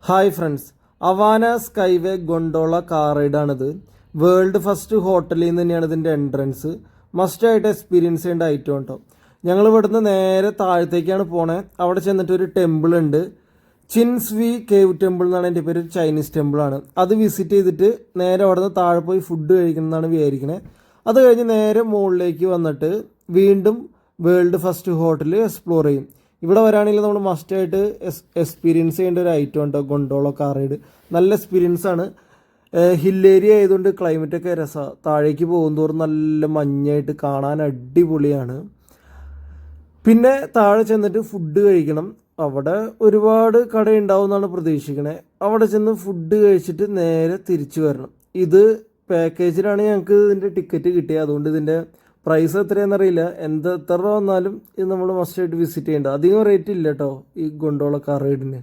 Hi friends, Awana skyway gondola car റൈഡാണിത്. World first ഹോട്ടലിൽ നിന്ന് തന്നെയാണ് ഇതിൻ്റെ എൻട്രൻസ്. മസ്റ്റായിട്ട് എക്സ്പീരിയൻസ് ചെയ്യേണ്ട ഐറ്റം കേട്ടോ. ഞങ്ങൾ ഇവിടുന്ന് നേരെ താഴത്തേക്കാണ് പോണേ. അവിടെ ചെന്നിട്ട് ഒരു ടെമ്പിൾ ഉണ്ട്, ചിൻസ്വി കേവ് ടെമ്പിൾ എന്നാണ് എൻ്റെ പേര്. ചൈനീസ് ടെമ്പിളാണ്. അത് വിസിറ്റ് ചെയ്തിട്ട് നേരെ അവിടെ നിന്ന് താഴെ പോയി ഫുഡ് കഴിക്കണമെന്നാണ് വിചാരിക്കണേ. അത് കഴിഞ്ഞ് നേരെ മുകളിലേക്ക് വന്നിട്ട് വീണ്ടും വേൾഡ് ഫസ്റ്റ് ഹോട്ടൽ എക്സ്പ്ലോർ ചെയ്യും. ഇവിടെ വരാണെങ്കിൽ നമ്മൾ മസ്റ്റായിട്ട് എക്സ്പീരിയൻസ് ചെയ്യേണ്ട ഒരു ഐറ്റം ഉണ്ടോ ഗൊണ്ടോള കാർ റൈഡ്. നല്ല എക്സ്പീരിയൻസ് ആണ്. ഹിൽ ഏരിയ ആയതുകൊണ്ട് ക്ലൈമറ്റൊക്കെ രസമാണ്. താഴേക്ക് പോകുന്തോറും നല്ല മഞ്ഞായിട്ട് കാണാൻ അടിപൊളിയാണ്. പിന്നെ താഴെ ചെന്നിട്ട് ഫുഡ് കഴിക്കണം. അവിടെ ഒരുപാട് കടയുണ്ടാവും എന്നാണ് പ്രതീക്ഷിക്കണേ. അവിടെ ചെന്ന് ഫുഡ് കഴിച്ചിട്ട് നേരെ തിരിച്ചു വരണം. ഇത് പാക്കേജിലാണ് ഞങ്ങൾക്ക് ഇതിൻ്റെ ടിക്കറ്റ് കിട്ടിയത്. അതുകൊണ്ട് ഇതിൻ്റെ പ്രൈസ് എത്രയാണെന്നറിയില്ല. എത്ര രൂപ വന്നാലും ഇത് നമ്മൾ മസ്റ്റായിട്ട് വിസിറ്റ് ചെയ്യേണ്ട. അധികം റേറ്റ് ഇല്ല കേട്ടോ ഈ ഗൊണ്ടോള കാർ റൈഡിന്.